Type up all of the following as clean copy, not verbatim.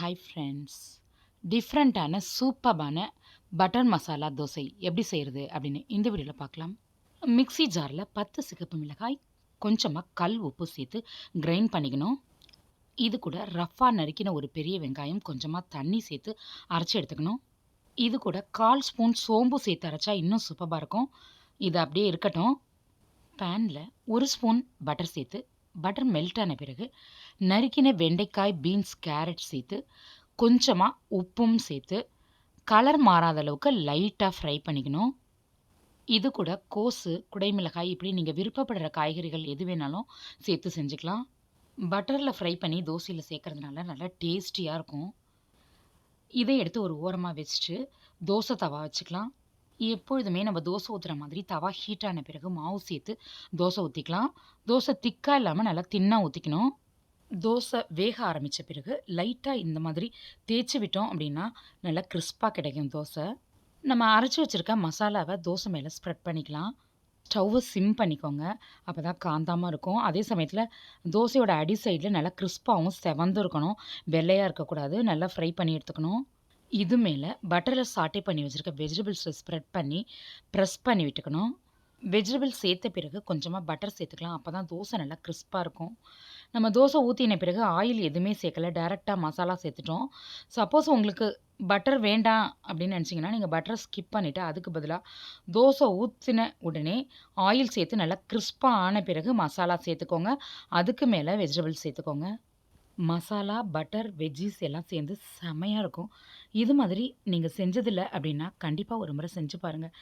Hi friends, டிஃப்ரெண்ட்டான சூப்பர்பான butter masala dosa எப்படி செய்கிறது அப்படின்னு இந்த வீடியோவில் பார்க்கலாம். மிக்ஸி ஜாரில் 10 சிகப்பு மிளகாய், கொஞ்சமாக கல் உப்பு சேர்த்து கிரைண்ட் பண்ணிக்கணும். இது கூட ரஃப்பாக நறுக்கின ஒரு பெரிய வெங்காயம், கொஞ்சமாக தண்ணி சேர்த்து அரைச்சி எடுத்துக்கணும். இது கூட 1/4 ஸ்பூன் சோம்பு சேர்த்து அரைச்சா இன்னும் சூப்பராக இருக்கும். இது அப்படியே இருக்கட்டும். பேனில் 1 ஸ்பூன் பட்டர் சேர்த்து, பட்டர் மெல்ட் ஆன பிறகு நறுக்கின வெண்டைக்காய், பீன்ஸ், கேரட் சேர்த்து கொஞ்சமாக உப்பும் சேர்த்து கலர் மாறாத அளவுக்கு லைட்டாக ஃப்ரை பண்ணிக்கணும். இது கூட கோஸு, குடைமிளகாய் இப்படி நீங்கள் விருப்பப்படுற காய்கறிகள் எது வேணாலும் சேர்த்து செஞ்சுக்கலாம். பட்டரில் ஃப்ரை பண்ணி தோசையில் சேர்க்கறதுனால நல்லா டேஸ்டியாக இருக்கும். இதை எடுத்து ஒரு ஓரமாக வச்சுட்டு தோசை தவா வச்சுக்கலாம். எப்பொழுதுமே நம்ம தோசை ஊற்றுற மாதிரி தவா ஹீட் ஆன பிறகு மாவு சேர்த்து தோசை ஊற்றிக்கலாம். தோசை திக்காக இல்லாமல் நல்லா தின்னாக ஊற்றிக்கணும். தோசை வேக ஆரம்பித்த பிறகு லைட்டாக இந்த மாதிரி தேய்ச்சி விட்டோம் அப்படின்னா நல்லா கிறிஸ்பாக கிடைக்கும் தோசை. நம்ம அரைச்சி வச்சுருக்க மசாலாவை தோசை மேலே ஸ்ப்ரெட் பண்ணிக்கலாம். ஸ்டவ்வை சிம் பண்ணிக்கோங்க, அப்போ தான் காந்தாமல் இருக்கும். அதே சமயத்தில் தோசையோட அடி சைடில் நல்லா கிறிஸ்பாகவும் செவந்து இருக்கணும், வெள்ளையாக இருக்கக்கூடாது. நல்லா ஃப்ரை பண்ணி எடுத்துக்கணும். இது மேலே பட்டரில் சாட்டே பண்ணி வச்சுருக்க வெஜிடபிள்ஸை ஸ்ப்ரெட் பண்ணி ப்ரெஸ் பண்ணி விட்டுக்கணும். வெஜிடபிள்ஸ் சேர்த்த பிறகு கொஞ்சமாக பட்டர் சேர்த்துக்கலாம், அப்போ தான் தோசை நல்லா கிறிஸ்பாக இருக்கும். நம்ம தோசை ஊற்றின பிறகு ஆயில் எதுவுமே சேர்க்கலை, டைரெக்டாக மசாலா சேர்த்துட்டோம். சப்போஸ் உங்களுக்கு பட்டர் வேண்டாம் அப்படின்னு நினச்சிங்கன்னா நீங்கள் பட்டரை ஸ்கிப் பண்ணிவிட்டு அதுக்கு பதிலாக தோசை ஊற்றின உடனே ஆயில் சேர்த்து நல்லா கிறிஸ்பாக ஆன பிறகு மசாலா சேர்த்துக்கோங்க. அதுக்கு மேலே வெஜிடபிள்ஸ் சேர்த்துக்கோங்க. மசாலா, பட்டர், வெஜ்ஜீஸ் எல்லாம் சேர்ந்து செமையாக இருக்கும். இது மாதிரி நீங்கள் செஞ்சதில்லை அப்படின்னா கண்டிப்பாக ஒரு முறை செஞ்சு பாருங்கள்,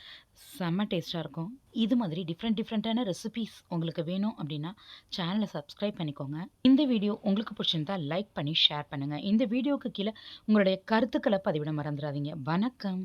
செம்ம டேஸ்ட்டாக இருக்கும். இது மாதிரி டிஃப்ரெண்ட்டான ரெசிபீஸ் உங்களுக்கு வேணும் அப்படின்னா சேனலை சப்ஸ்கிரைப் பண்ணிக்கோங்க. இந்த வீடியோ உங்களுக்கு பிடிச்சிருந்தா லைக் பண்ணி ஷேர் பண்ணுங்கள். இந்த வீடியோவுக்கு கீழே உங்களுடைய கருத்துக்களை பதிவிட மறந்துடாதீங்க. வணக்கம்.